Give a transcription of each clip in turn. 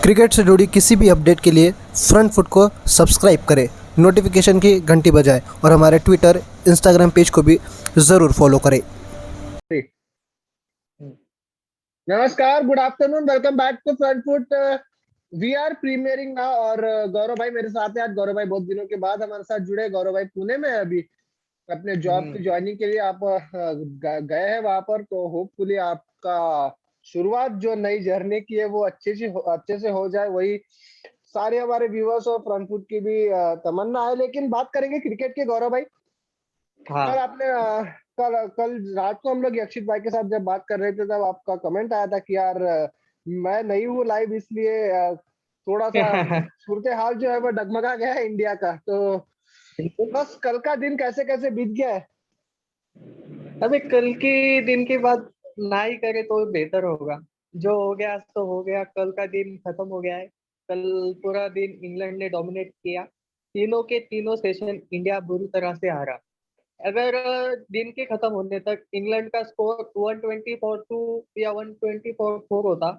Cricket से जुड़ी किसी भी अपडेट के लिए फ्रंट फुट को सब्सक्राइब करें, नोटिफिकेशन की घंटी बजाएं और हमारे ट्विटर, इंस्टाग्राम पेज को भी ज़रूर फॉलो करें। नमस्कार, good afternoon, welcome back to front foot. We are premiering now और गौरव भाई मेरे साथ है आज। गौरव भाई बहुत दिनों के बाद हमारे साथ जुड़े। गौरव भाई पुणे में है अभी, अपने जॉब की ज्वाइनिंग के लिए आप गए हैं वहां पर। तो होपफुली आपका शुरुआत जो नई जर्नी की है वो अच्छे से हो जाए, वही सारे हमारे व्यूअर्स और फ्रंट फुट की भी तमन्ना है। लेकिन बात करेंगे क्रिकेट के। गौरव भाई, कल हाँ। आपने कल कल रात को हम लोग यक्षित भाई के साथ जब बात कर रहे थे तब आपका कमेंट आया था कि यार मैं नहीं हूँ लाइव, इसलिए थोड़ा सा सूरत हाल जो है वो डगमगा गया है इंडिया का। तो बस कल का दिन कैसे कैसे बीत गया है। अबे कल के दिन की बात ना ही करे तो बेहतर होगा। जो हो गया तो हो गया, कल का दिन खत्म हो गया है। कल पूरा दिन इंग्लैंड ने डोमिनेट किया। तीनों के तीनों सेशन इंडिया बुरी तरह से हारा। अगर दिन के खत्म होने तक इंग्लैंड का स्कोर 120 फॉर 2 या 120 फॉर 4 होता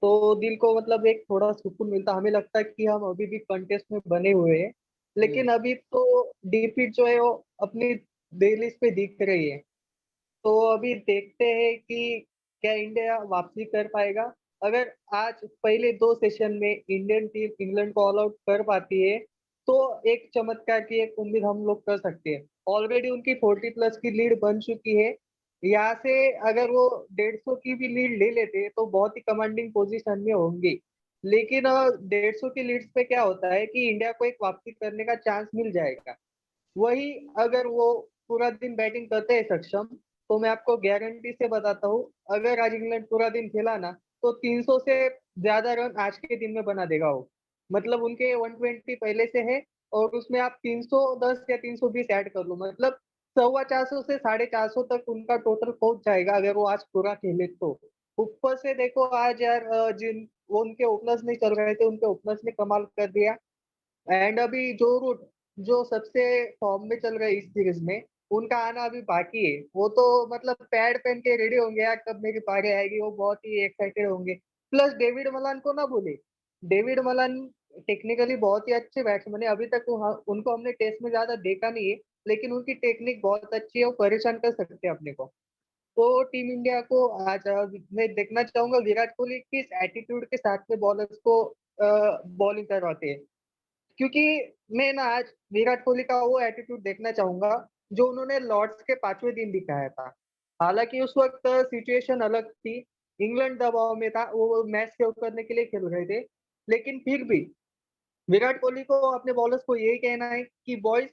तो दिल को मतलब एक थोड़ा सुकून मिलता। हमें लगता है कि हम अभी भी कंटेस्ट में बने हुए हैं। लेकिन अभी तो डिफीट जो है वो अपनी डेली पे दिख रही है। तो अभी देखते हैं कि क्या इंडिया वापसी कर पाएगा। अगर आज पहले दो सेशन में इंडियन टीम इंग्लैंड को ऑल आउट कर पाती है तो एक चमत्कार की एक उम्मीद हम लोग कर सकते हैं। ऑलरेडी उनकी 40+ की लीड बन चुकी है। यहाँ से अगर वो 150 की भी लीड ले लेते तो बहुत ही कमांडिंग पोजीशन में होंगे। लेकिन 150 की लीड्स पे क्या होता है कि इंडिया को एक वापसी करने का चांस मिल जाएगा। वही अगर वो पूरा दिन बैटिंग करते हैं सक्षम, तो मैं आपको गारंटी से बताता हूँ, अगर आज इंग्लैंड पूरा दिन खेला ना तो 300 से ज्यादा रन आज के दिन में बना देगा वो। मतलब उनके 120 पहले से है और उसमें आप 310 या 320 ऐड कर लो, मतलब 450 से 450 तक उनका टोटल पहुंच जाएगा अगर वो आज पूरा खेले तो। ऊपर से देखो आज यार जिन वो उनके ओपनर्स नहीं चल रहे थे उनके ओपनर्स ने कमाल कर दिया। एंड अभी जो रूट जो सबसे फॉर्म में चल रहे हैं इस सीरीज में, उनका आना अभी बाकी है। वो तो मतलब पैड पहन के रेडी होंगे यार, कब मेरी पारी आएगी, वो बहुत ही एक्साइटेड होंगे। प्लस डेविड मलान को ना भूले। डेविड मलान टेक्निकली बहुत ही अच्छे बैट्समैन है। अभी तक उनको हमने टेस्ट में ज्यादा देखा नहीं है, लेकिन उनकी टेक्निक बहुत अच्छी है, वो परेशान कर सकते हैं अपने को। तो टीम इंडिया को आज मैं देखना चाहूंगा विराट कोहली किस एटीट्यूड के साथ में बॉलर्स को बॉलिंग करवाते हैं। क्योंकि मैं ना आज विराट कोहली का वो एटीट्यूड देखना चाहूंगा जो उन्होंने लॉर्ड्स के 5वें दिन दिखाया था। हालांकि उस वक्त सिचुएशन अलग थी, इंग्लैंड दबाव में था, वो मैच सेव करने के लिए खेल रहे थे। लेकिन फिर भी विराट कोहली को अपने बॉलर्स को यही कहना है कि बॉयज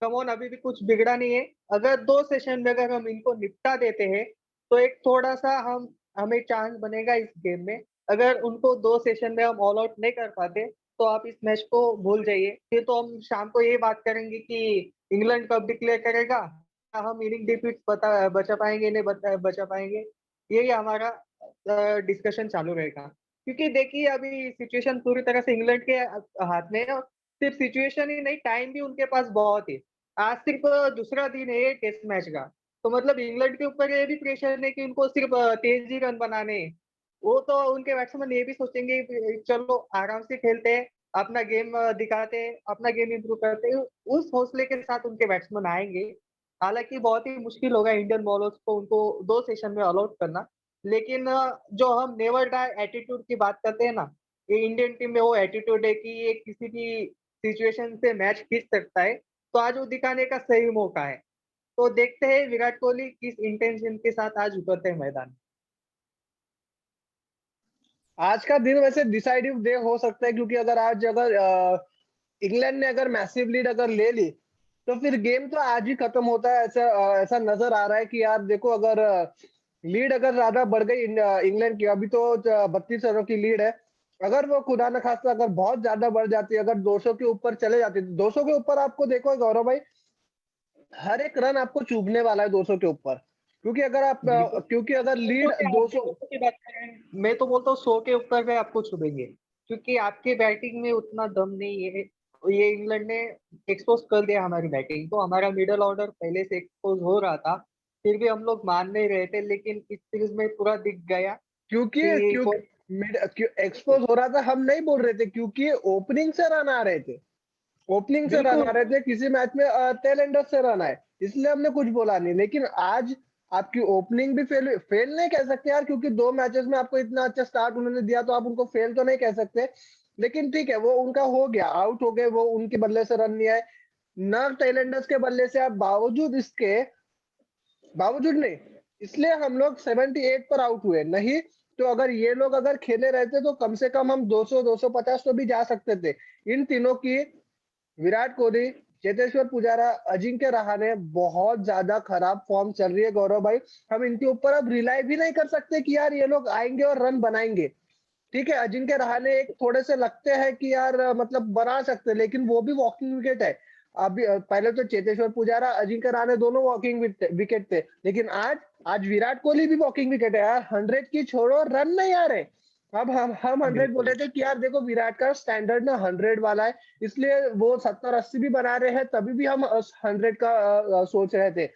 कम ऑन, अभी भी कुछ बिगड़ा नहीं है। अगर दो सेशन में अगर हम इनको निपटा देते हैं तो एक थोड़ा सा हमें चांस बनेगा इस गेम में। अगर उनको दो सेशन में हम ऑल आउट नहीं कर पाते तो आप इस मैच को भूल जाइए। फिर तो हम शाम को ये बात करेंगे कि इंग्लैंड कब डिक्लेयर करेगा, क्या हम इनिंग डिफीट बचा पाएंगे नहीं बचा पाएंगे। यही हमारा डिस्कशन चालू रहेगा। क्योंकि देखिए अभी सिचुएशन पूरी तरह से इंग्लैंड के हाथ में है। और सिर्फ सिचुएशन ही नहीं, टाइम भी उनके पास बहुत है। आज सिर्फ दूसरा दिन है टेस्ट मैच का। तो मतलब इंग्लैंड के ऊपर ये भी प्रेशर है कि उनको सिर्फ तेज ही रन बनाने हैं। वो तो उनके बैट्समैन ये भी सोचेंगे कि चलो आराम से खेलते हैं, अपना गेम दिखाते हैं, अपना गेम इंप्रूव करते हैं। उस हौसले के साथ उनके बैट्समैन आएंगे। हालांकि बहुत ही मुश्किल होगा इंडियन बॉलर्स को उनको दो सेशन में ऑल आउट करना। लेकिन जो हम नेवर डाई एटीट्यूड की बात करते हैं ना, ये इंडियन टीम में वो एटीट्यूड है कि ये किसी भी सिचुएशन से मैच खींच सकता है। तो आज वो दिखाने का सही मौका है। तो देखते हैं विराट कोहली किस इंटेंशन के साथ आज उतरते हैं मैदान में। आज का दिन वैसे डिसाइडिव डे हो सकता है, क्योंकि अगर इंग्लैंड ने अगर मैसिव लीड अगर ले ली तो फिर गेम तो आज ही खत्म होता है। ऐसा नजर आ रहा है कि यार देखो, अगर लीड अगर ज्यादा बढ़ गई इंग्लैंड की, अभी तो 32 रनों की लीड है। अगर वो खुदा न खास्ता अगर बहुत ज्यादा बढ़ जाती है, अगर 200 के ऊपर चले जाती है, 200 के ऊपर आपको देखो गौरव भाई, हर एक रन आपको चुभने वाला है 200 के ऊपर। बिल्कुल। क्योंकि अगर लीड आप 200। 200 की बात करें, मैं तो बोलता हूँ 100 के ऊपर में आपको छुपेंगे। क्योंकि आपकी बैटिंग में उतना दम नहीं है। ये इंग्लैंड ने एक्सपोज कर दिया हमारी बैटिंग को। हमारा मिडल ऑर्डर पहले से एक्सपोज हो रहा था, फिर भी हम लोग मान नहीं रहे थे। लेकिन इस सीरीज में पूरा दिख गया क्योंकि कि क्योंकि मिड एक्सपोज हो रहा था, हम नहीं बोल रहे थे क्योंकि ओपनिंग से रन आ रहे थे, ओपनिंग से रन बिल्कुल। आ रहे थे, किसी मैच में टेल एंडर से रन आए, इसलिए हमने कुछ बोला नहीं। लेकिन आज आपकी ओपनिंग भी फेल फेल नहीं कह सकते यार, क्योंकि 2 मैचेस में आपको इतना अच्छा स्टार्ट उन्होंने दिया, तो आप उनको फेल तो नहीं कह सकते। लेकिन ठीक है, वो उनका हो गया, आउट हो गए, वो उनके बल्ले से रन नहीं आए, न टेल एंडर्स के बल्ले से। आप बावजूद नहीं, इसलिए हम लोग 78 पर आउट हुए। नहीं तो अगर ये लोग अगर खेले रहते तो कम से कम हम 200 250 तो भी जा सकते थे। इन तीनों की, विराट कोहली, चेतेश्वर पुजारा, अजिंक्य रहाणे, बहुत ज्यादा खराब फॉर्म चल रही है गौरव भाई। हम इनके ऊपर अब रिलाई भी नहीं कर सकते कि यार ये लोग आएंगे और रन बनाएंगे। ठीक है, अजिंक्य रहाणे एक थोड़े से लगते हैं कि यार मतलब बना सकते हैं, लेकिन वो भी वॉकिंग विकेट है। अभी पहले तो चेतेश्वर पुजारा, अजिंक्य रहाणे दोनों वॉकिंग विकेट थे, लेकिन आज आज विराट कोहली भी वॉकिंग विकेट है यार। 100 की छोड़ो, रन नहीं आ रहे। अब हम 100 बोल रहे बिल्कुल। थे कि यार देखो विराट का स्टैंडर्ड ना 100 वाला है, इसलिए वो 70-80 भी बना रहे हैं, तभी भी हम 100 का सोच रहे थे।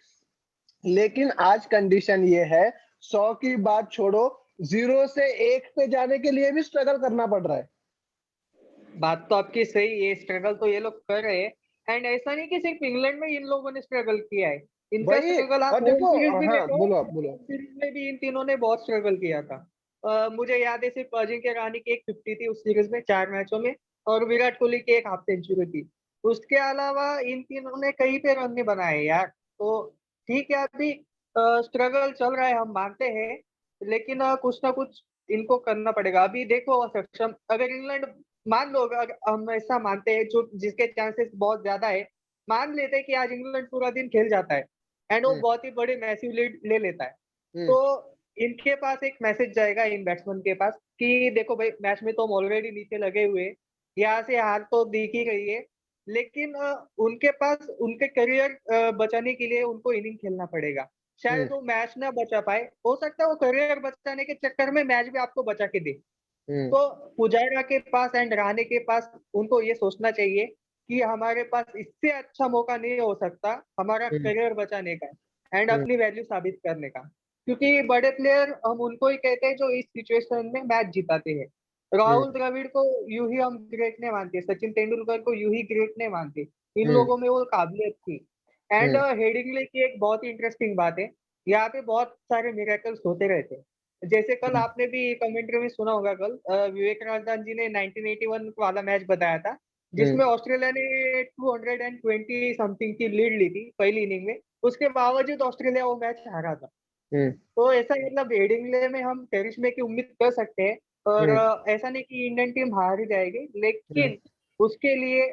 लेकिन आज कंडीशन ये है, 100 की बात छोड़ो, 0 से 1 पे जाने के लिए भी स्ट्रगल करना पड़ रहा है। बात तो आपकी सही है, स्ट्रगल तो ये लोग कर रहे हैं। एंड ऐसा नहीं कि सिर्फ इंग्लैंड में इन लोगों ने स्ट्रगल किया है, इनका वही, स्ट्रगल आप और होम देखो, सीरीज भी हाँ देखो। बोलो, आप बोलो। होम सीरीज में भी इन तीनों ने बहुत स्ट्रगल किया था। मुझे याद है सिर्फ अजिंक्य रहाणे की एक 50 थी उस सीरीज में 4 मैचों में, और विराट कोहली की एक हाफ सेंचुरी थी। उसके अलावा इन तीनों ने कहीं पे रन नहीं बनाए यार। तो ठीक है, अभी स्ट्रगल चल रहा है, हम मानते हैं। लेकिन कुछ ना कुछ इनको करना पड़ेगा। अभी देखो सक्षम, अगर इंग्लैंड, मान लो अगर हम ऐसा मानते हैं, जो जिसके चांसेस बहुत ज्यादा है, मान लेते हैं कि आज इंग्लैंड पूरा दिन खेल जाता है एंड वो हम्म, बहुत ही बड़ी मैसिव लीड ले लेता है, हम्म, तो इनके पास एक मैसेज जाएगा इन बैट्समैन के पास कि देखो भाई, मैच में तो हम ऑलरेडी नीचे लगे हुए हैं, यहाँ से हार तो दिख ही गई है। लेकिन उनके पास उनके करियर बचाने के लिए उनको इनिंग खेलना पड़ेगा। हम्म, शायद वो मैच ना बचा पाए, हो सकता है वो करियर बचाने के चक्कर में मैच भी आपको बचा के दे। हम्म, तो पुजारा के पास एंड रहाणे के पास उनको ये सोचना चाहिए कि हमारे पास इससे अच्छा मौका नहीं हो सकता हमारा हम्म, करियर बचाने का एंड हम्म, अपनी वैल्यू साबित करने का। क्योंकि बड़े प्लेयर हम उनको ही कहते हैं जो इस सिचुएशन में मैच जिताते हैं। हम्म, राहुल द्रविड़ को यूं ही हम ग्रेट नहीं मानते, सचिन तेंदुलकर को यूं ही ग्रेट नहीं मानते, इन हम्म, लोगों में वो काबिलियत थी। एंड हम्म, हेडिंगले की एक बहुत ही इंटरेस्टिंग बात है, यहाँ पे बहुत सारे मिरेकल्स होते रहते हैं। जैसे कल हम्म, आपने भी कमेंट्री में सुना होगा, कल विवेक राजदान जी ने 1981 वाला मैच बताया था, हम्म, जिसमें ऑस्ट्रेलिया ने 220 समथिंग की लीड ली थी पहली इनिंग में, उसके बावजूद ऑस्ट्रेलिया वो मैच हारा था। हम्म, तो ऐसा मतलब हेडिंगले में हम करिश्मे की उम्मीद कर सकते हैं। और हम्म, ऐसा नहीं कि इंडियन टीम हार ही जाएगी, हम्म। लेकिन उसके लिए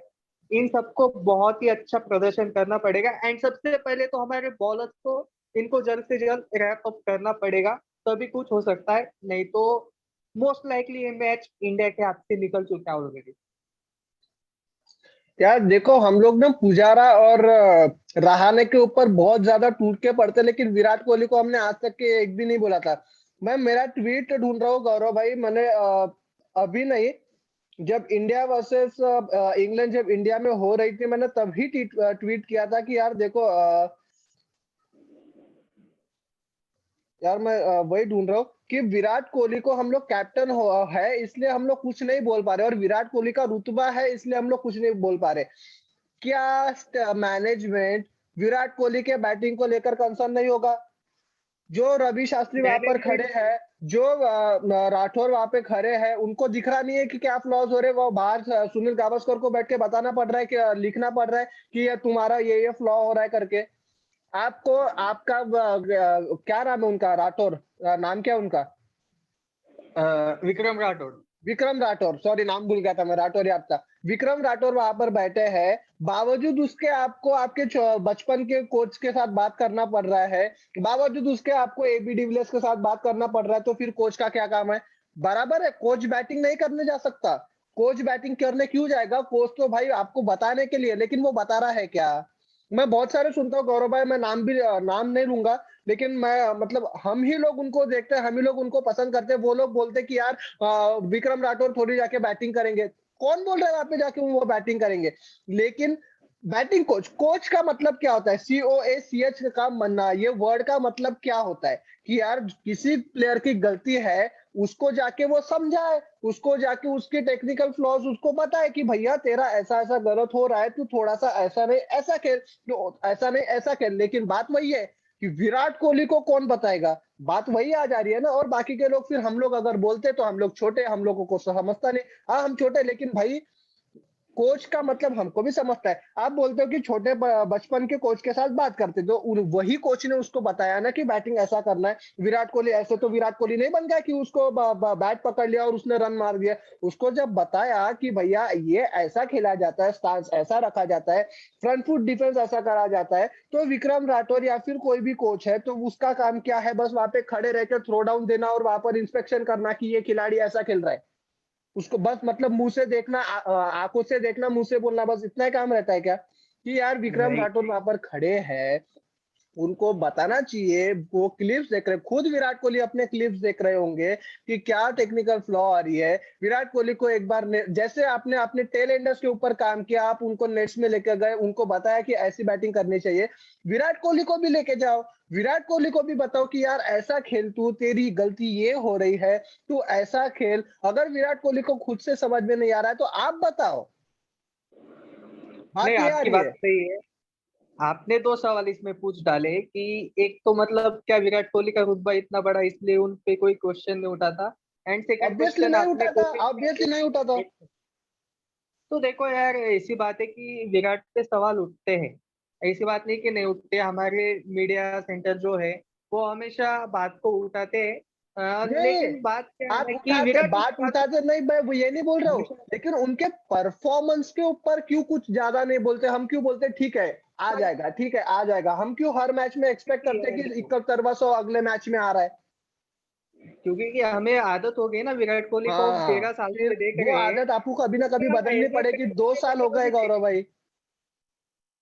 इन सबको बहुत ही अच्छा प्रदर्शन करना पड़ेगा। एंड सबसे पहले तो हमारे बॉलर्स को इनको जल्द से जल्द रैप अप करना पड़ेगा, तभी कुछ हो सकता है, नहीं तो मोस्ट लाइकली ये मैच इंडिया के हाथ से निकल चुका है ऑलरेडी। यार देखो, हम लोग ना पुजारा और रहाणे के ऊपर बहुत ज्यादा टूट के पड़ते, लेकिन विराट कोहली को हमने आज तक के एक भी नहीं बोला था। मैं मेरा ट्वीट ढूंढ रहा हूँ गौरव भाई, मैंने अभी नहीं, जब इंडिया वर्सेस इंग्लैंड जब इंडिया में हो रही थी, मैंने तभी ट्वीट किया था कि यार देखो, यार मैं वही ढूंढ रहा हूँ कि विराट कोहली को हम लोग कैप्टन है इसलिए हम लोग कुछ नहीं बोल पा रहे, और विराट कोहली का रुतबा है इसलिए हम लोग कुछ नहीं बोल पा रहे। क्या मैनेजमेंट विराट कोहली के बैटिंग को लेकर कंसर्न नहीं होगा? जो रवि शास्त्री वहां पर खड़े मैनेजमेंट। हैं, जो राठौर वहां पे खड़े हैं, उनको दिख रहा नहीं है कि क्या फ्लॉज हो रहे हैं? वो बाहर सुनील गावस्कर को बैठ के बताना पड़ रहा है, कि लिखना पड़ रहा है कि ये तुम्हारा ये फ्लॉ हो रहा है करके। आपको आपका क्या नाम है उनका, राठौर, नाम क्या है उनका? विक्रम राठौड़। विक्रम राठौर, सॉरी नाम भूल गया था मैं, राठौर याद था। विक्रम राठौर वहां पर बैठे हैं, बावजूद उसके आपको आपके बचपन के कोच के साथ बात करना पड़ रहा है, बावजूद उसके आपको एबी डिविलियर्स के साथ बात करना पड़ रहा है, तो फिर कोच का क्या काम है? बराबर है, कोच बैटिंग नहीं करने जा सकता? कोच बैटिंग करने क्यों जाएगा? कोच तो भाई आपको बताने के लिए, लेकिन वो बता रहा है क्या? मैं बहुत सारे सुनता हूँ गौरव भाई, मैं नाम नहीं लूंगा, लेकिन मैं मतलब हम ही लोग उनको देखते हैं, हम ही लोग उनको पसंद करते हैं। वो लोग बोलते हैं कि यार विक्रम राठौर थोड़ी जाके बैटिंग करेंगे। कौन बोल रहा है वहां पे जाके वो बैटिंग करेंगे? लेकिन बैटिंग कोच, कोच का मतलब क्या होता है? COACH का काम बनना, ये वर्ड का मतलब क्या होता है? कि यार किसी प्लेयर की गलती है, उसको जाके वो समझाए, उसको जाके उसके टेक्निकल फ्लॉज उसको बताए कि भैया तेरा ऐसा ऐसा गलत हो रहा है, तू थोड़ा सा ऐसा नहीं ऐसा खेल, तो ऐसा नहीं ऐसा खेल। लेकिन बात वही है कि विराट कोहली को कौन बताएगा, बात वही आ जा रही है ना। और बाकी के लोग, फिर हम लोग अगर बोलते तो हम लोग छोटे, हम लोगों को समझता नहीं। हाँ हम छोटे, लेकिन भाई कोच का मतलब हमको भी समझता है। आप बोलते हो कि छोटे बचपन के कोच के साथ बात करते, तो वही कोच ने उसको बताया ना कि बैटिंग ऐसा करना है। विराट कोहली ऐसे तो विराट कोहली नहीं बन गया कि उसको बैट पकड़ लिया और उसने रन मार दिया। उसको जब बताया कि भैया ये ऐसा खेला जाता है, स्टांस ऐसा रखा जाता है, फ्रंट फुट डिफेंस ऐसा करा जाता है, तो विक्रम राठौर या फिर कोई भी कोच है तो उसका काम क्या है, बस वहां पे खड़े रहकर थ्रो डाउन देना और वहां पर इंस्पेक्शन करना कि ये खिलाड़ी ऐसा खेल रहा है। उसको बस मतलब मुंह से देखना, आंखों से देखना, मुंह से बोलना, बस इतना ही काम रहता है क्या कि यार विक्रम नहीं राठौर वहां पर खड़े हैं, उनको बताना चाहिए। वो क्लिप्स देख रहे, खुद विराट कोहली अपने क्लिप्स देख रहे होंगे कि क्या टेक्निकल फ्लॉ आ रही है। विराट कोहली को एक बार जैसे आपने अपने टेल एंडर्स के ऊपर काम किया, आप उनको नेट्स में लेकर गए, उनको बताया कि ऐसी बैटिंग करनी चाहिए, विराट कोहली को भी लेके जाओ। विराट कोहली को भी बताओ कि यार ऐसा खेल, तू तेरी गलती ये हो रही है, तू ऐसा खेल। अगर विराट कोहली को खुद से समझ में नहीं आ रहा है तो आप बताओ, बात नहीं, ये आ आपकी रही बात है। सही है। आपने दो सवाल इसमें पूछ डाले कि एक तो मतलब क्या विराट कोहली का रुतबा इतना बड़ा इसलिए उन पे कोई क्वेश्चन नहीं उठाता, एंड सेकंड ऑब्वियसली क्वेश्चन नहीं आपने उठाता, कोशिश की ऑब्वियसली नहीं उठाता। कि तो देखो यार, ऐसी बात है कि विराट पे सवाल उठते हैं, ऐसी बात नहीं कि नहीं उठते। हमारे मीडिया सेंटर जो है वो हमेशा बात को उठाते हैं। नहीं, लेकिन बात क्या है आप ना कि उठाते, विराट उस बात बात उठाते नहीं, मैं वो ये नहीं बोल रहा हूँ, हमेशा लेकिन उनके परफॉर्मेंस के ऊपर क्यों कुछ ज्यादा नहीं बोलते। हम क्यों बोलते ठीक है आ जाएगा, ठीक है आ जाएगा। हम क्यों हर मैच में एक्सपेक्ट करते हैं कि देखो, 71 अगले मैच में आ रहा है। क्योंकि कि हमें आदत हो गई ना, विराट कोहली को हम हाँ, 13 साल फिर से देख वो रहे हैं। आदत आपको कभी ना कभी उसका बदलनी एवरेज पड़ेगी। 2 साल हो गए गौरव भाई।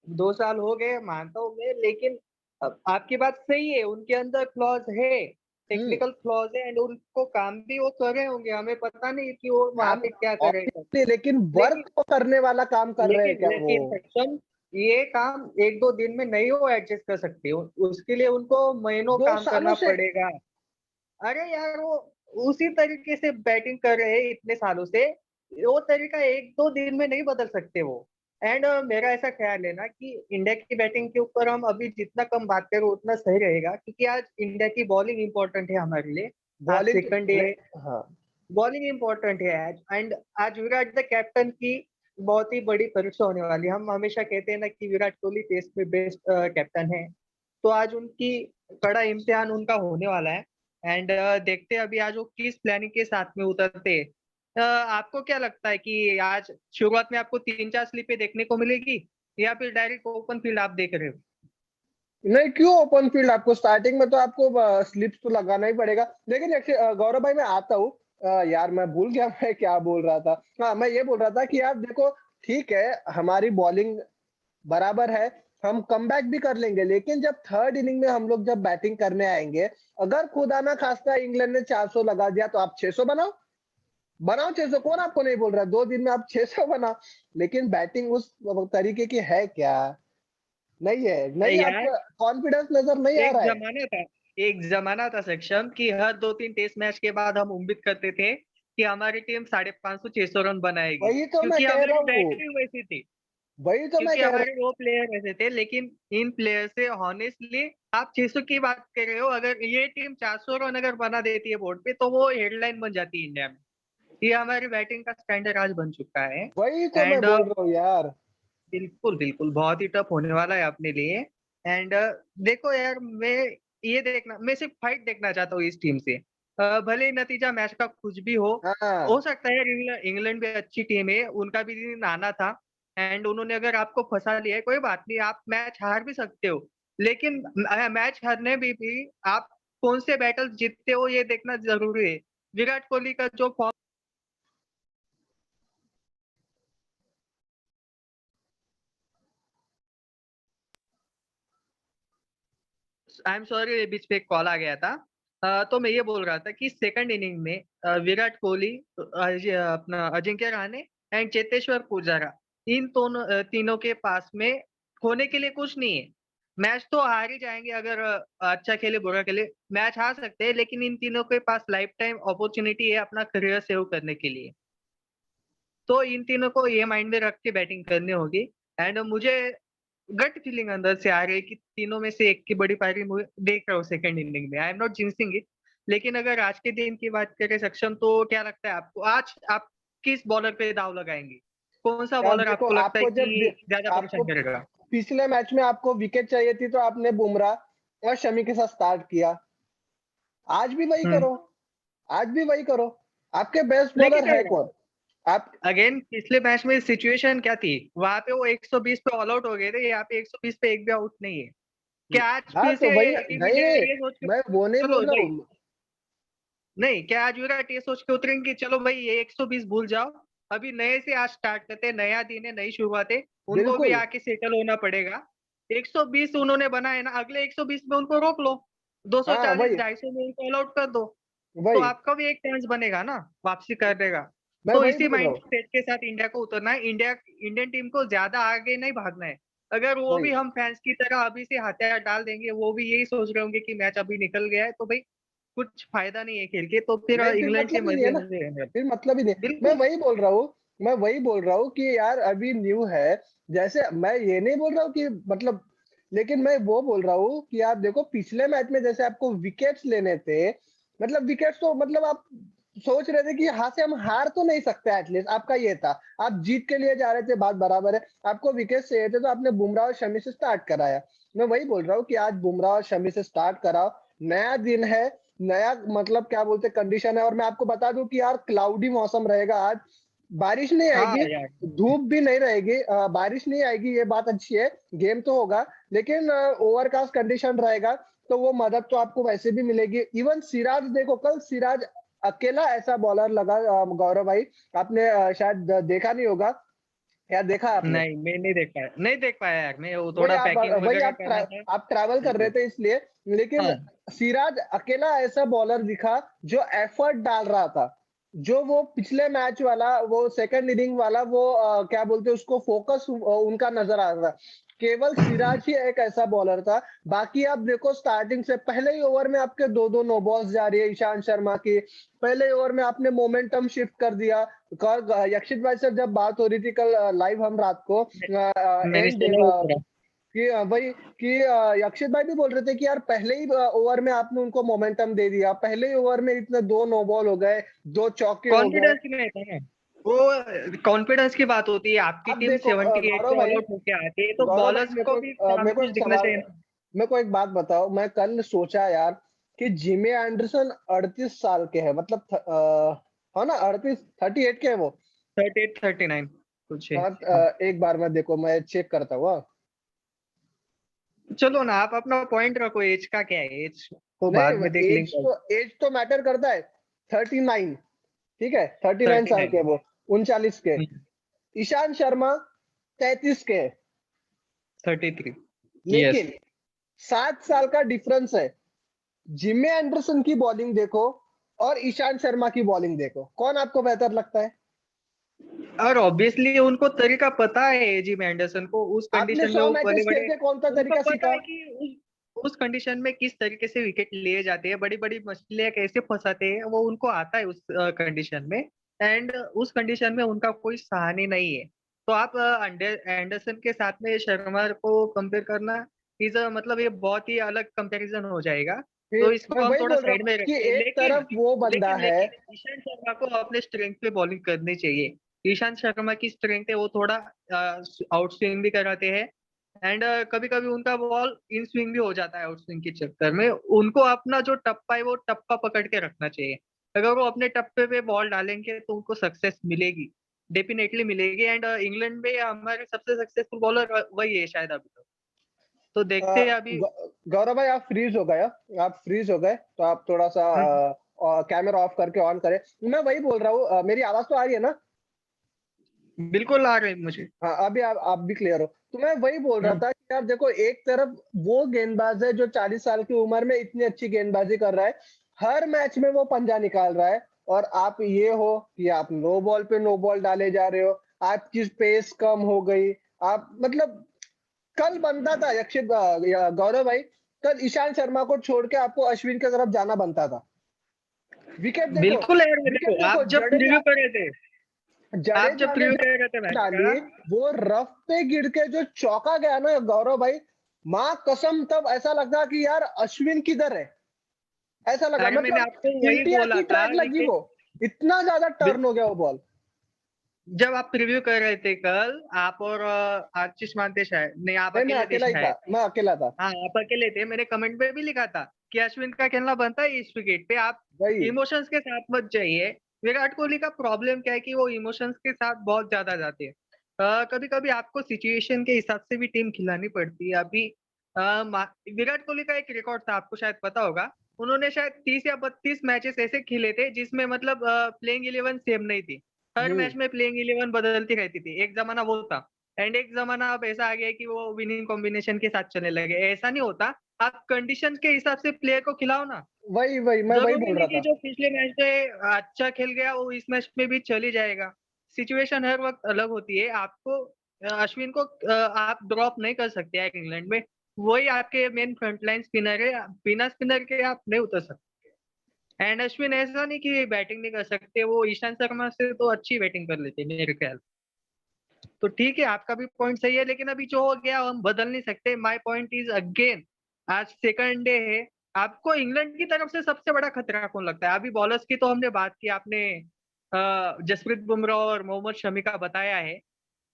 2 साल हो गए मानता हूँ मैं, लेकिन अब आपकी बात सही है, उनके अंदर फ्लॉज है, हम्म। टेक्निकल फ्लॉज है, एंड उनको काम भी वो कर रहे होंगे, हमें पता नहीं कि वो वहां काम पे क्या कर रहे हैं। ऑब्वियसली, लेकिन वर्क लेकिन तो करने वाला काम कर रहे हैं लेकिन क्या वो। लेकिन सक्षम, ये काम एक दो दिन में नहीं वो एडजस्ट कर सकते, उसके लिए उनको महीनों दो काम सालों करना से पड़ेगा। अरे यार, वो उसी तरीके से बैटिंग कर रहे हैं इतने सालों से, वो तरीका एक दो दिन में नहीं बदल सकते वो। एंड मेरा ऐसा ख्याल है ना कि इंडिया की बैटिंग के ऊपर हम अभी जितना कम बात करें उतना सही रहेगा, क्योंकि आज इंडिया की बॉलिंग इंपॉर्टेंट है हमारे लिए। आज बॉलिंग सेकंड डे है, हाँ। बॉलिंग इंपॉर्टेंट है आज। एंड आज विराट द कैप्टन की बहुत ही बड़ी परीक्षा होने वाली है। हम हमेशा कहते हैं ना कि विराट कोहली टेस्ट में बेस्ट कैप्टन है, तो आज उनकी कड़ा इम्तिहान उनका होने वाला है। एंड देखते हैं अभी आज वो किस प्लानिंग के साथ में उतरते हैं। आपको क्या लगता है कि आज शुरुआत में आपको 3-4 स्लिपें देखने को मिलेगी, या फिर डायरेक्ट ओपन फील्ड आप देख रहे हो? नहीं, क्यों ओपन फील्ड, आपको स्टार्टिंग में तो आपको स्लिप्स तो लगाना ही पड़ेगा। लेकिन गौरव भाई मैं आता हूँ। यार मैं भूल गया मैं क्या बोल रहा था। हाँ मैं ये बोल रहा था कि यार देखो, ठीक है हमारी बॉलिंग बराबर है, हम कमबैक भी कर लेंगे, लेकिन जब थर्ड इनिंग में हम लोग जब बैटिंग करने आएंगे, अगर खुदा ना खास्ता इंग्लैंड ने 400 लगा दिया तो आप 600 बनाओ, बनाओ 600, कौन आपको नहीं बोल रहा है, 2 दिन में आप 600 बनाओ। लेकिन बैटिंग उस तरीके की है क्या, नहीं है, नहीं नहीं यार, आपको कॉन्फिडेंस नजर नहीं आ एक रहा है। जमाना था एक जमाना था सक्षम कि हर 2-3 टेस्ट मैच के बाद हम उम्मीद करते थे कि हमारी टीम 550-600 रन बनाएगी, वही तो मैं क्योंकि कह रहा हमारी हूँ, बैटिंग वैसी थी, वही तो मैं क्योंकि कह रहा हमारे वो प्लेयर ऐसे थे। लेकिन इन प्लेयर से हॉनेस्टली आप 600 की बात कर रहे हो, अगर ये टीम 400 रन अगर बना देती है बोर्ड पे तो वो हेडलाइन बन जाती है इंडिया में। ये हमारी बैटिंग का स्टैंडर्ड आज बन चुका है। हूँ, वही तो मैं एंड बोल रहा हूँ यार। बिल्कुल बिल्कुल बहुत ही टफ होने वाला है अपने लिए। एंड देखो यार, मैं सिर्फ फाइट देखना चाहता हूँ इस टीम से। भले ही नतीजा मैच का कुछ भी हो हाँ, सकता है यार, इंग्लैंड भी अच्छी टीम है, उनका भी दिन आना था। एंड उन्होंने अगर आपको फंसा लिया है, कोई बात नहीं, आप मैच हार भी सकते हो। लेकिन मैच हारने भी आप कौन से बैटल जीतते हो ये देखना जरूरी है। विराट कोहली का जो फॉर्म, आई एम सॉरी बीच पे एक कॉल आ गया था। तो मैं ये बोल रहा था कि सेकंड इनिंग में विराट कोहली, अपना अजिंक्य रहाणे एंड चेतेश्वर पुजारा, इन तीनों के पास में खोने के लिए कुछ नहीं है। मैच तो हार ही जाएंगे अगर अच्छा खेले बुरा खेले, मैच हार सकते हैं, लेकिन इन तीनों के पास लाइफ टाइम अपॉर्चुनिटी है अपना करियर सेव करने के लिए। तो इन तीनों को ये माइंड में रख के बैटिंग करनी होगी। एंड मुझे गट फीलिंग अंदर से आ रही है कि तीनों में से एक की बड़ी पारी मुझे देख रहा हूँ सेकंड इनिंग में। आई एम नॉट जिंक्सिंग इट, लेकिन अगर आज के दिन की बात करें सक्षम, तो क्या लगता है आपको आज आप किस बॉलर पे दाव लगाएंगे? कौन सा यार बॉलर देखो, आपको लगता है आपको कि ज्यादा आपको परेशान करेगा? पिछले मैच में आपको विकेट चाहिए थी तो आपने बुमराह और शमी के साथ स्टार्ट किया। आज भी वही हम्म। करो, आज भी वही करो। आपके बेस्ट बॉलर है लेकिन कौन? आप अगेन पिछले मैच में सिचुएशन क्या थी? वहां पे वो 120 पे ऑल आउट हो गए थे, यहाँ पे 120 पे एक भी आउट नहीं है। क्या आज हाँ फिर तो से वही टीम नहीं इंडिया नहीं, ये सोच के, मैं वो नहीं चलो बोल रहा भाई, हूँ। नहीं क्या आज विराट ये सोच के उतरेंगे चलो भाई ये 120 भूल जाओ, अभी नए से आज स्टार्ट करते हैं, नया दिन है, नई शुरुआत है, उनको भी बिल्कुल। आके सेटल होना पड़ेगा। 120 उन्होंने बनाए ना, अगले 120 में उनको रोक लो, हाँ 240 वही 250 में उनको ऑल आउट कर दो, तो वही आपका भी एक चांस बनेगा ना वापसी करने का। मैं तो वही इसी बोल रहा माइंड हूँ। सेट के साथ इंडिया को उतरना है। इंडियन टीम को ज्यादा आगे नहीं भागना है। अगर वो भी वही हम फैंस की तरह अभी से हथियार डाल देंगे, वो भी यही सोच रहे होंगे कि मैच अभी निकल गया है तो भाई कुछ फायदा नहीं है खेल के, तो फिर नहीं, फिर इंग्लैंड के मतलब ही नहीं है मजे ना। मजे रहेंगे। फिर मतलब ही नहीं। मैं बिल्कुल। वही बोल रहा हूँ, मैं वही बोल रहा हूँ कि यार अभी न्यू है। जैसे मैं ये नहीं बोल रहा हूँ कि मतलब, लेकिन मैं वो बोल रहा हूँ कि आप देखो पिछले मैच में जैसे आपको विकेट्स लेने थे, मतलब विकेट्स तो मतलब आप सोच रहे थे कि यहाँ से हम हार तो नहीं सकते, एटलीस्ट आपका ये था। आप जीत के लिए जा रहे थे, बात बराबर है। आपको विकेट चाहिए थे तो आपने बुमराह और शमी से स्टार्ट कराया। मैं वही बोल रहा हूँ कि आज बुमराह और शमी से स्टार्ट कराओ। नया दिन है, नया मतलब क्या बोलते कंडीशन है। और मैं आपको बता दूं कि यार क्लाउडी मौसम रहेगा आज, बारिश नहीं हाँ आएगी, यार। धूप भी नहीं रहेगी, बारिश नहीं आएगी, ये बात अच्छी है। गेम तो होगा लेकिन ओवरकास्ट कंडीशन रहेगा, तो वो मदद तो आपको वैसे भी मिलेगी। इवन सिराज देखो, कल सिराज अकेला ऐसा बॉलर लगा। गौरव भाई, आपने शायद देखा नहीं होगा, या देखा आपने? नहीं मैं नहीं देख पाया, नहीं देख पाया यार, मैं वो वही थोड़ा पैकिंग वगैरह करना था। आप ट्रैवल कर रहे इसलिए। थे इसलिए। लेकिन हाँ। सिराज अकेला ऐसा बॉलर दिखा जो एफर्ट डाल रहा था। जो वो पिछले मैच वाला, वो सेकंड इनिंग वाला, वो क्या बोलते हैं उसको, फोकस उनका नजर आ रहा था। केवल सिराज ही एक ऐसा बॉलर था। बाकी आप देखो स्टार्टिंग से पहले ही ओवर में आपके दो दो नो बॉल्स जा रही है ईशांत शर्मा की। पहले ओवर में आपने मोमेंटम शिफ्ट कर दिया। यक्षित भाई से जब बात हो रही थी कल लाइव, हम रात को मैंने एंड सुना वो पूरा। कि वही कि यक्षित भाई भी बोल रहे थे कि यार पहले ही ओवर में आपने उनको मोमेंटम दे दिया, पहले ही ओवर में इतने दो नो बॉल हो गए, दो चौके हो गए। कॉन्फिडेंस में था ना, वो कॉन्फिडेंस की बात होती है, आपकी अब टीम देखो 78 गौरव पे ऑल भाई, आउट होके आती है तो बॉलर्स को भी मेरे को कुछ एक दिखना सवाल, चाहिए ना। मेरे को एक बात बताओ। मैं कल सोचा यार कि जिमी एंडरसन 38 साल के हैं, मतलब है ना, 38 के है वो। 38 39 कुछ है। हाँ। एक बार मैं देखो, मैं चेक करता हुआ। चलो ना, आप अपना पॉइंट रखो, एज का क्या है, एज तो बाद नहीं, में देख लेंगे। एज तो मैटर करता है। 39, ठीक है, 39 साल 39। के वो, 39 के। ईशांत शर्मा 33 के। 33। यस। लेकिन 7 साल का डिफरेंस है। जिमी एंडरसन की बॉलिंग देखो और ईशांत शर्मा की बॉलिंग देखो, कौन आपको बेहतर लगता है? और ऑब्वियसली उनको तरीका पता है, जिम एंडरसन को उस आपने कंडीशन में 100 वो बड़े मैचेस खेल बड़े, के कौन सा उनको तरीका पता सीखा? है कि उस कंडीशन में किस तरीके से विकेट लिए जाते हैं, बड़ी बड़ी मछलियां कैसे फंसाते हैं, वो उनको आता है उस कंडीशन में। एंड उस कंडीशन में उनका कोई सहानी नहीं है। तो आप एंडरसन के साथ में शर्मा को कंपेयर करना इज मतलब ये बहुत ही अलग कंपैरिजन हो जाएगा। तो फिर मैं इसको हम वही थोड़ा बोल रहा साइड हूँ में कि रखते हैं, एक लेकिन तरफ वो बंदा लेकिन है। लेकिन ईशांत शर्मा को अपने स्ट्रेंथ पे बॉलिंग करनी चाहिए। ईशांत शर्मा की स्ट्रेंथ है वो थोड़ा आउट स्विंग भी कराते हैं। एंड कभी कभी उनका बॉल इन स्विंग भी हो जाता है आउट स्विंग के चक्कर में। उनको अपना जो टप्पा है वो टप्पा पकड़ के रखना चाहिए। अगर वो अपने टप्पे पे बॉल डालेंगे तो उनको सक्सेस मिलेगी, डेफिनेटली मिलेगी। एंड इंग्लैंड में हमारे सबसे सक्सेसफुल बॉलर वही है शायद अभी तक। तो देखते हैं अभी। गौरव भाई, आप फ्रीज हो गए आप फ्रीज हो गए, तो आप थोड़ा सा कैमरा ऑफ करके ऑन करें। मैं वही बोल रहा हूँ, मेरी आवाज तो आ रही है ना? बिल्कुल आ रहे हैं मुझे। हाँ, अभी आप भी क्लियर हो? तो मैं वही बोल रहा हम्म। था कि यार देखो, एक तरफ वो गेंदबाज है जो 40 साल की उम्र में इतनी अच्छी गेंदबाजी कर रहा है, हर मैच में वो पंजा निकाल रहा है। और आप ये हो कि आप नो बॉल पे नो बॉल डाले जा रहे हो, आपकी पेस कम हो गई, आप मतलब कल बनता था यक्षित गौरव भाई, कल ईशांत शर्मा को छोड़ के आपको अश्विन की तरफ जाना बनता था। विकेट देखो, बिल्कुल यार, विकेट देखो देखो, आप जब प्रीव्यू कर रहे थे, आप जब जडेजा ने प्रीव्यू कर रहे थे मैच डाली, का, वो रफ पे गिर के जो चौका गया ना गौरव भाई, माँ कसम तब ऐसा लगा कि यार अश्विन किधर है, ऐसा लगा, अरे मैंने मतलब आपको वही इंडिया बोला की था, ट्रैक लगी लेकिन वो, इतना ज्यादा टर्न हो गया वो बॉल। जब आप प्रीव्यू कर रहे थे कल, आप और आशीष मान थे शायद, नहीं आप नहीं, मैं अकेले थे अकेला ही था, शायद। मैं अकेला था। हाँ आप अकेले थे, मैंने कमेंट में भी लिखा था कि अश्विन का खेलना बनता है इस विकेट पे, आप वही इमोशंस के साथ मत जाइए। विराट कोहली का प्रॉब्लम क्या है कि वो इमोशंस के साथ बहुत ज्यादा जाते हैं। कभी कभी आपको सिचुएशन के हिसाब से भी टीम खिलानी पड़ती है। अभी विराट कोहली का एक रिकॉर्ड था, आपको शायद पता होगा, उन्होंने शायद 30 या 32 मैचेस ऐसे खेले थे जिसमें मतलब प्लेइंग 11 सेम नहीं थी। हर हम्म मैच में प्लेइंग 11 बदलती रहती थी। एक जमाना वो था, एंड एक जमाना अब ऐसा आ गया है कि वो विनिंग कॉम्बिनेशन के साथ चलने लगे। ऐसा नहीं होता, आप कंडीशन के हिसाब से प्लेयर को खिलाओ ना। वही वही मैं वही जरूरी बोल नहीं रहा कि था। जो पिछले मैच में अच्छा खेल गया वो इस मैच में भी चली जाएगा। सिचुएशन हर वक्त अलग होती है। आपको अश्विन को आप ड्रॉप नहीं कर सकते यार इंग्लैंड में। वही आपके मेन फ्रंटलाइन स्पिनर है, बिना स्पिनर के आप नहीं उतर सकते। एंड अश्विन ऐसा नहीं कि बैटिंग नहीं कर सकते, वो ईशांत शर्मा से तो अच्छी बैटिंग कर लेते मेरे ख्याल। तो ठीक है, आपका भी पॉइंट सही है, लेकिन अभी जो हो गया हम बदल नहीं सकते। माय पॉइंट इज अगेन, आज सेकंड डे है। आपको इंग्लैंड की तरफ से सबसे बड़ा खतरा कौन लगता है? अभी बॉलर्स की तो हमने बात की, आपने जसप्रीत बुमराह और मोहम्मद शमी का बताया है,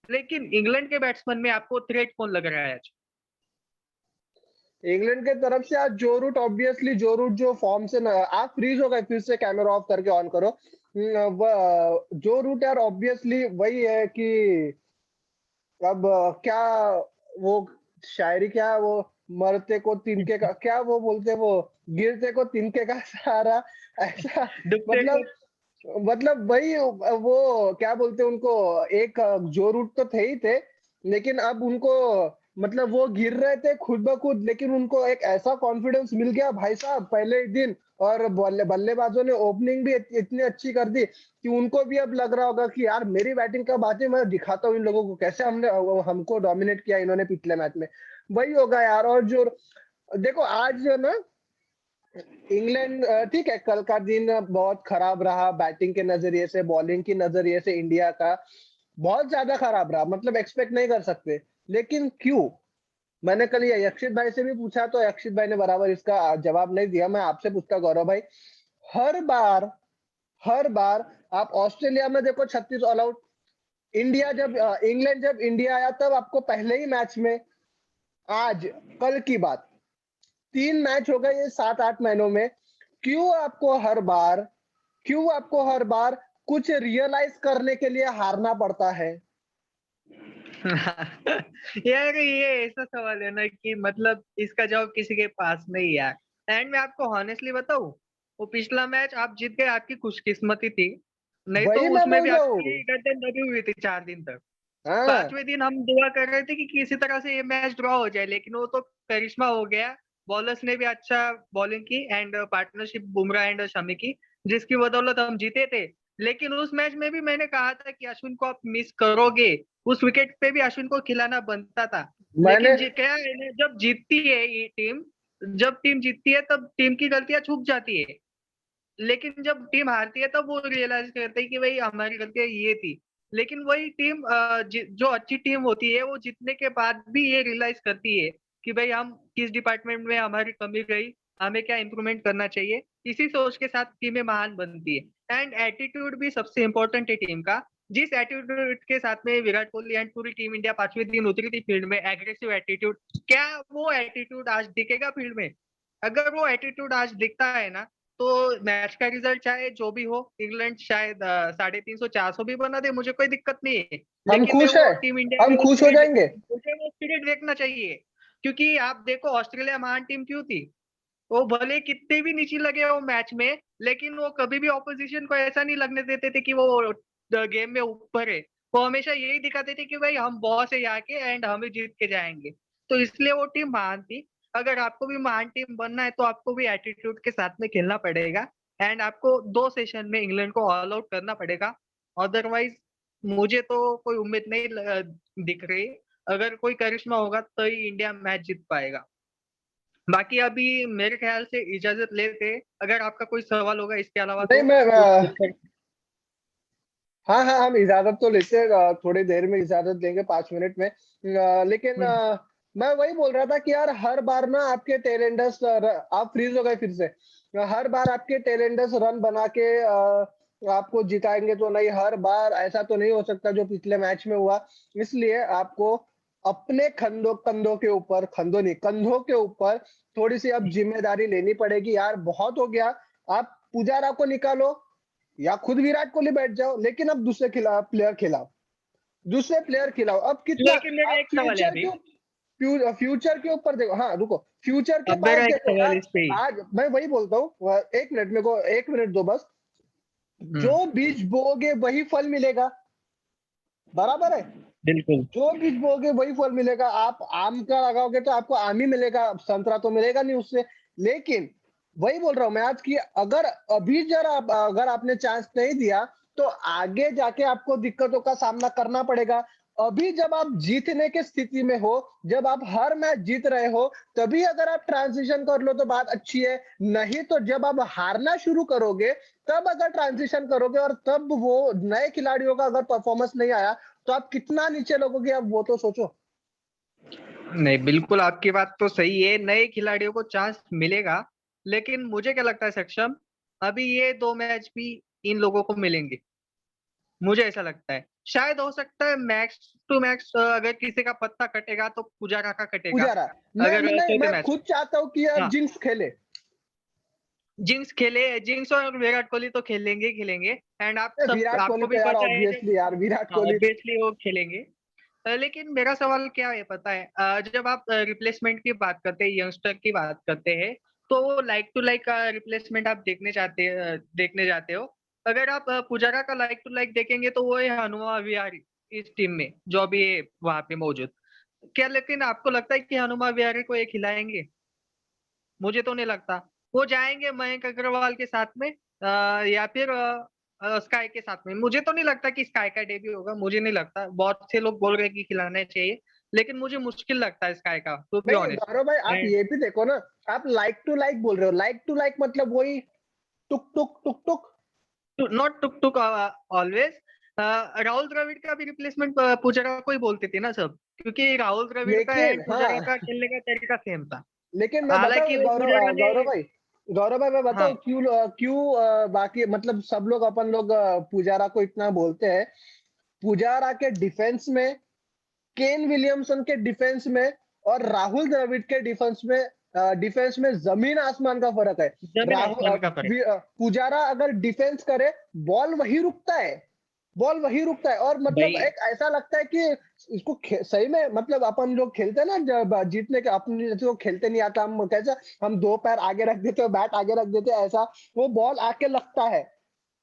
लेकिन इंग्लैंड के बैट्समैन में आपको थ्रेट कौन लग रहा है आज? इंग्लैंड के तरफ से आज जो रूट, ऑब्वियसली जो रूट जो फॉर्म से आप फ्रीज हो गए, फिर से कैमरा ऑफ करके ऑन करो। जो रूट यार ऑब्वियसली वही है कि अब क्या वो शायरी, क्या वो मरते को तिनके का, क्या वो बोलते, वो गिरते को तिनके का सहारा, ऐसा। दुखते को मतलब वही वो क्या बोलते उनको, एक जो रूट तो थे ही थे, लेकिन अब उनको मतलब वो गिर रहे थे खुद ब खुद, लेकिन उनको एक ऐसा कॉन्फिडेंस मिल गया भाई साहब पहले ही दिन, और बल्लेबाजों ने ओपनिंग भी इतनी अच्छी कर दी कि उनको भी अब लग रहा होगा कि यार मेरी बैटिंग कब आती है, मैं दिखाता हूँ इन लोगों को कैसे हमको डोमिनेट किया इन्होंने पिछले मैच में। वही होगा यार। और जो देखो आज जो ना इंग्लैंड, ठीक है कल का दिन बहुत खराब रहा, बैटिंग के नजरिए से, बॉलिंग की नजरिए से इंडिया का बहुत ज्यादा खराब रहा, मतलब एक्सपेक्ट नहीं कर सकते। लेकिन क्यों, मैंने कल ये यक्षित भाई से भी पूछा तो यक्षित भाई ने बराबर इसका जवाब नहीं दिया। मैं आपसे पूछता गौरव भाई, हर बार हर बार आप ऑस्ट्रेलिया में देखो 36 ऑल आउट, इंडिया जब इंग्लैंड जब इंडिया आया तब आपको पहले ही मैच में, आज कल की बात, 3 मैच हो गए ये 7-8 महीनों में, क्यों आपको हर बार क्यों आपको हर बार कुछ रियलाइज करने के लिए हारना पड़ता है? यार ये ऐसा सवाल है ना कि मतलब इसका जवाब किसी के पास नहीं है यार। एंड मैं आपको हॉनेस्टली बताऊं, वो पिछला मैच आप जीत गए, आपकी खुशकिस्मती थी, नहीं तो वही मैं उसमें बोल भी रहा आपकी हूँ। गर्दन दबी हुई थी 4 दिन तक। हाँ, 5वें दिन हम दुआ कर रहे थे कि किसी तरह से ये मैच ड्रॉ हो जाए, लेकिन वो तो करिश्मा हो गया। बॉलर्स ने भी अच्छा बॉलिंग की, and partnership Bumrah and Shami की, जिसकी बदौलत हम जीते थे। लेकिन उस मैच में भी मैंने कहा था कि अश्विन को आप मिस करोगे, उस विकेट पे भी अश्विन को खिलाना बनता था। मैंने लेकिन क्या है ना, जब जीतती है ये टीम, जब टीम जीतती है तब टीम की गलतियां छुप जाती है, लेकिन जब टीम हारती है तब वो रियलाइज करते हैं कि भाई हमारी गलतियां ये थी। लेकिन वही टीम जो अच्छी टीम होती है वो जीतने के बाद भी ये रियलाइज करती है कि भाई हम किस डिपार्टमेंट में हमारी कमी रही, हमें क्या इंप्रूवमेंट करना चाहिए। इसी सोच के साथ टीमें महान बनती है। एंड एटीट्यूड भी सबसे इंपॉर्टेंट है टीम का। जिस एटीट्यूड के साथ में विराट कोहली एंड पूरी टीम इंडिया 5वें दिन उतरी थी फील्ड में, एग्रेसिव एटीट्यूड, क्या वो एटीट्यूड आज दिखेगा फील्ड में? अगर वो एटीट्यूड आज दिखता है ना, तो मैच का रिजल्ट चाहे जो भी हो, इंग्लैंड शायद 350-400 भी बना दे, मुझे कोई दिक्कत नहीं है। हम लेकिन मैं खुश है, वो टीम इंडिया हम का वो खुश हो स्पिरिट, जाएंगे। मुझे वो स्पिरिट देखना चाहिए। क्योंकि आप देखो ऑस्ट्रेलिया महान टीम क्यों थी, वो भले कितने भी नीचे लगे वो मैच में, लेकिन वो कभी भी ऑपोजिशन को ऐसा नहीं लगने देते थे कि वो गेम में ऊपर है। वो हमेशा यही दिखाते थे कि भाई हम बॉस है यहाँ के, एंड हमें जीत के जाएंगे। तो इसलिए वो टीम महान थी। अगर आपको भी महान टीम बनना है तो आपको भी एटीट्यूड के साथ में खेलना पड़ेगा, एंड आपको 2 सेशन में इंग्लैंड को ऑल आउट करना पड़ेगा। अदरवाइज मुझे तो कोई उम्मीद नहीं दिख रही। अगर कोई करिश्मा होगा तो ही इंडिया मैच जीत पाएगा। बाकी अभी मेरे ख्याल से इजाजत लेते, अगर आपका कोई सवाल होगा इसके अलावा नहीं तो मैं पूछ सकते। हाँ हाँ, हम इजाजत तो लेते हैं, थोड़ी देर में इजाजत देंगे, 5 मिनट में। लेकिन मैं वही बोल रहा था कि यार हर बार ना आपके टेलेंडर्स, आप फ्रीज हो गए फिर से। हर बार आपके टेलेंडर्स रन बना के आपको जिताएंगे तो नहीं, हर बार ऐसा तो नहीं हो सकता जो पिछले मैच में हुआ। इसलिए आपको अपने कंधों कंधों के ऊपर, कंधों नहीं कंधों के ऊपर थोड़ी सी अब जिम्मेदारी लेनी पड़ेगी यार, बहुत हो गया। आप पुजारा को निकालो या खुद विराट कोहली बैठ जाओ, लेकिन अब दूसरे प्लेयर खिलाओ, दूसरे प्लेयर खिलाओ। अब कितना लेकिन मेरा आप एक सवाल है अभी, फ्यूचर के ऊपर देखो। हाँ रुको, फ्यूचर के अब पास मेरा एक देखो सवाल यार। इस पे ही। आज मैं वही बोलता हूँ, 1 मिनट मेरे को, 1 मिनट दो बस। हम्म, जो बीज बोओगे वही फल मिलेगा, बराबर है। बिल्कुल। जो बीज बोओगे वही फल मिलेगा। आप आम का लगाओगे तो आपको आम ही मिलेगा, संतरा तो मिलेगा नहीं उससे। लेकिन वही बोल रहा हूँ मैं आज की, अगर अभी जरा अगर आपने चांस नहीं दिया तो आगे जाके आपको दिक्कतों का सामना करना पड़ेगा। अभी जब आप जीतने की स्थिति में हो, जब आप हर मैच जीत रहे हो, तभी अगर आप ट्रांजिशन कर लो तो बात अच्छी है। नहीं तो जब आप हारना शुरू करोगे तब अगर ट्रांजिशन करोगे, और तब वो नए खिलाड़ियों का अगर परफॉर्मेंस नहीं आया तो आप कितना नीचे लगोगे, अब वो तो सोचो। नहीं, बिल्कुल आपकी बात तो सही है, नए खिलाड़ियों को चांस मिलेगा। लेकिन मुझे क्या लगता है सक्षम, अभी ये 2 मैच भी इन लोगों को मिलेंगे, मुझे ऐसा लगता है। शायद हो सकता है मैक्स टू मैक्स अगर किसी का पत्ता कटेगा तो पुजारा का कटेगा, पुजारा, अगर नहीं चौथे मैं मैच। खुद चाहता हूँ कि यार हाँ, जिंक्स खेले। जिंक्स खेले, जिंक्स और विराट कोहली तो खेलेंगे ही खेलेंगे। एंड आप सब, विराट कोहली आपको तो भी यार पता है जब, ऑब्वियसली यार, विराट कोहली। ऑब्वियसली वो खेलेंगे। लेकिन मेरा सवाल क्या है पता है, जब आप रिप्लेसमेंट की बात करते हैं, यंगस्टर की बात करते हैं, तो वो लाइक टू लाइक रिप्लेसमेंट आप देखने जाते हो। अगर आप पुजारा का लाइक टू लाइक देखेंगे तो वो है हनुमा विहारी इस टीम में जो अभी है वहां पे मौजूद। क्या लेकिन आपको लगता है कि हनुमा विहारी को ये खिलाएंगे? मुझे तो नहीं लगता। वो जाएंगे मयंक अग्रवाल के साथ में, या फिर स्काई के साथ में। मुझे तो नहीं लगता कि स्काई का डेब्यू होगा, मुझे नहीं लगता। बहुत से लोग बोल रहे हैं कि खिलाना चाहिए, लेकिन मुझे मुश्किल लगता है स्काई का, टू बी नहीं ऑनेस्ट। गौरव भाई, आप ये भी देखो ना। आप लाइक टू लाइक बोल रहे हो, लाइक टू लाइक मतलब वही टुक टुक टुक टुक। नॉट टुक टुक ऑलवेज। राहुल द्रविड़ का भी रिप्लेसमेंट पुजारा को ही बोलते थे ना सब, क्योंकि राहुल द्रविड़ का लेकिन एंड पुजारा हाँ, का खेलने का तरीका सेम था। लेकिन मैं हालांकि बताऊं वो पुजारा ने, गौरव भाई मैं हाँ, बताऊं क्यों, क्यों बाकी मतलब सब लोग, अपन लोग पुजारा को इतना बोलते हैं। पुजारा के डिफेंस में, केन विलियमसन के डिफेंस में और राहुल द्रविड़ के डिफेंस में जमीन आसमान का फर्क है। जमीन आसमान का फर्क। पुजारा अगर डिफेंस करे, बॉल वही रुकता है, बॉल वही रुकता है। और मतलब भाई, एक ऐसा लगता है कि इसको सही में, मतलब अपन लोग खेलते हैं ना, जब जीतने के अपने जैसे को खेलते नहीं आता, हम कैसा, हम दो पैर आगे रख देते हैं, बैट आगे रख देते हैं, ऐसा वो बॉल आके लगता है।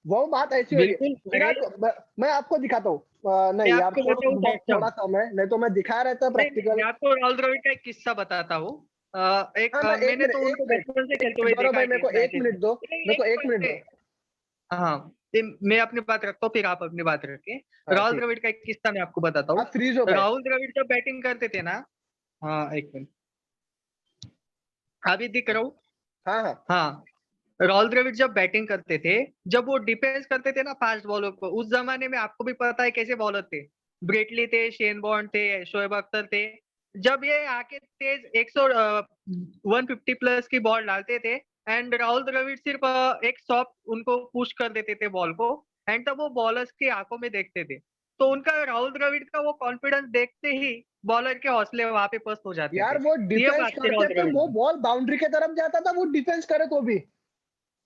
वो बात ऐसी हो रही है। बिल्कुल। अरे, विराट मैं आपको दिखाता हूँ। मैं नहीं यार, आपको थोड़ा बताऊं वक्त सक्षम, थोड़ा कम है, नहीं तो मैं दिखा रहता नहीं नहीं, प्रैक्टिकल। मैं आपको राहुल द्रविड़ का एक किस्सा बताता हूँ। हाँ मैं एक मैंने मिनट, तो एक उनको मिनट, बचपन से खेलते हुए गौरव देखा भाई है मेरे को एक मैचेस में। मिनट दो, नहीं, मेरे एक को एक मिनट पहले, दो। हाँ, मैं अपनी बात रखता हूँ फिर आप अपनी बात रखें। हाँ राहुल ठीक, द्रविड़ का एक किस्सा मैं आपको बताता हूँ। आप फ्रीज हो गए। राहुल द्रविड़ जब बैटिंग करते थे ना, हाँ एक मिनट, अभी दिख रहा हूँ। हाँ हाँ, हाँ, राहुल द्रविड़ जब बैटिंग करते थे, जब वो डिफेंस करते थे ना फास्ट बॉलर को, उस जमाने में आपको भी पता है कैसे बॉलर थे। ब्रेटली थे, शेन बॉन्ड थे, शोएब अख्तर थे। जब ये आके तेज 150 प्लस की बॉल डालते थे, एंड राहुल द्रविड़ सिर्फ एक सॉफ्ट उनको पुश कर देते थे बॉल को, एंड तब वो बॉलर्स की आंखों में देखते थे। तो उनका राहुल द्रविड़ का वो कॉन्फिडेंस देखते ही बॉलर के हौसले वहां पे पस्त हो जाते थे। यार वो ये डिफेंस बात थी राहुल करते पे द्रविड़ वो की। बॉल बाउंड्री के तरफ जाता था, वो डिफेंस करे तो भी।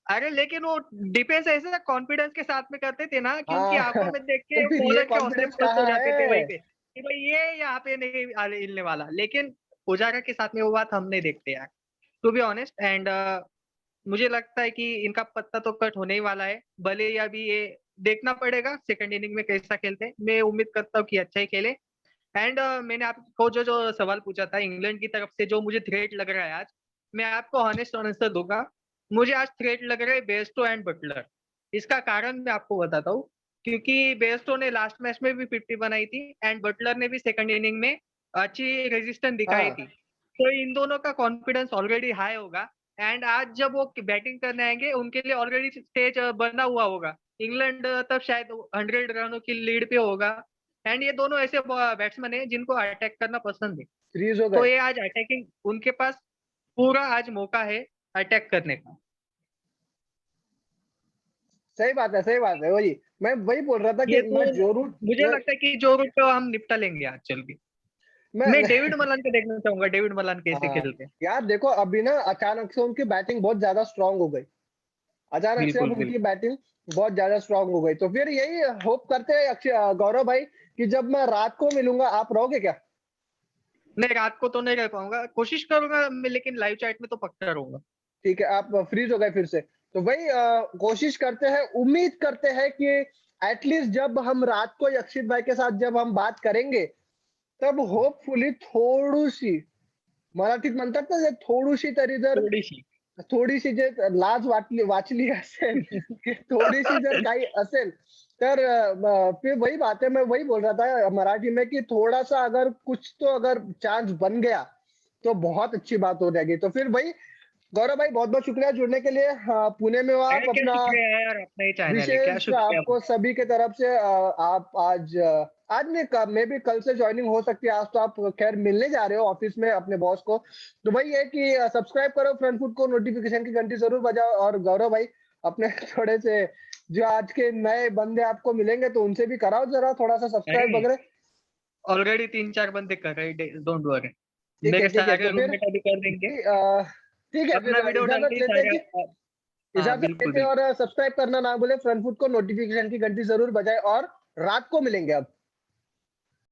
अरे लेकिन वो डिफेंस ऐसे कॉन्फिडेंस के साथ में करते थे ना कि उनकी हाँ आंखों में देख तो के फिर ये बॉलर के हौसले कॉन्फिडेंस पस्त हो कहाँ जाते थे वहीं है? पे कि भाई ये यहाँ पे नहीं हिलने वाला। लेकिन पुजारा के साथ में वो बात हम नहीं देखते यार, टू बी ऑनेस्ट। एंड मुझे लगता है कि इनका पत्ता तो कट होने ही वाला है। भले ही अभी ये देखना पड़ेगा सेकंड इनिंग में कैसा खेलते हैं। मैं उम्मीद करता हूँ कि अच्छा ही खेले। एंड मैंने आपको जो जो सवाल पूछा था इंग्लैंड की तरफ से, जो मुझे थ्रेट लग रहा है आज, मैं आपको ऑनेस्ट आंसर दूंगा। मुझे आज थ्रेट लग रहा है बेयरस्टो एंड बटलर। इसका कारण मैं आपको बताता हूँ। क्योंकि बेयरस्टो ने लास्ट मैच में भी 50 बनाई थी, एंड बटलर ने भी सेकंड इनिंग में अच्छी रेजिस्टेंस दिखाई हाँ थी, तो इन दोनों का कॉन्फिडेंस ऑलरेडी हाई होगा। एंड आज जब वो बैटिंग करने आएंगे उनके लिए ऑलरेडी स्टेज बना हुआ होगा। इंग्लैंड तब शायद 100 रनों की लीड पे होगा। एंड ये दोनों ऐसे बैट्समैन है जिनको अटैक करना पसंद है, फ्रीज हो तो गए। ये आज अटैकिंग उनके पास पूरा आज मौका है अटैक करने का। सही बात है, सही बात है। वही मैं वही बोल रहा था कि ये तो मैं जो रूट मुझे लगता है कि जो रूट पे हम निपटा लेंगे आज चल के। मैं मैं डेविड मलान को देखना चाहूंगा, डेविड मलान कैसे हाँ खेलते हैं। यार देखो, अभी ना अचानक से उनकी बैटिंग बहुत ज्यादा स्ट्रांग हो गई। अचानक से अब बिल्कुल उनकी बिल्कुल। बैटिंग बहुत ज्यादा स्ट्रांग हो गई, तो फिर यही होप करते हैं गौरव भाई कि जब मैं रात को मिलूंगा आप रहोगे क्या? नहीं, रात को तो नहीं रह पाऊंगा, कोशिश करूंगा मैं, लेकिन लाइव चैट में तो पक्का रहूंगा। ठीक है, आप फ्रीज हो गए फिर से। तो वही कोशिश करते हैं, उम्मीद करते हैं कि एटलीस्ट जब हम रात को अक्षित भाई के साथ जब हम बात करेंगे, तब होपफुली थोडीशी, मराठीत म्हणतात ना, जे थोडीशी तरी जर थोड़ी सी। थोडीशी जे लाज वाचली असेल, की थोडीशी जर काही असेल, तर फिर वही बात है, मैं वही बोल रहा था मराठी में कि थोड़ा सा अगर कुछ तो अगर चांस बन गया तो बहुत अच्छी बात हो जाएगी। तो फिर वही गौरव भाई, बहुत बहुत शुक्रिया जुड़ने के लिए। पुणे में हो आप, अरे क्या अपना शुक्रिया है यार, अपना ही चैनल है, क्या विशेष शुक्रिया। आपको सभी के तरफ से आप आज नहीं, मे भी कल से ज्वाइनिंग हो सकती है। आज तो आप खैर मिलने जा रहे हो ऑफिस में अपने बॉस को, तो वही है कि सब्सक्राइब करो फ्रंट फुट को, नोटिफिकेशन की घंटी जरूर बजाओ। और गौरव भाई, अपने थोड़े से जो आज के नए बंदे आपको मिलेंगे तो उनसे भी कराओ जरा थोड़ा सा सब्सक्राइब अरे वगैरह। ऑलरेडी 3-4 बंदे कर रहे, डोंट वरी। मेरे ठीक है, सारे तो फिर रूममेट अभी कर देंगे। ठीक है, अपना फिर वीडियो डाल इजाजत के लेते हैं सारे कि हाँ इजाजत बिल्कुल लेते हैं, बिल्कुल। और सब्सक्राइब करना ना भूले फ्रंट फुट को, नोटिफिकेशन की घंटी जरूर बजाए, और रात को मिलेंगे अब।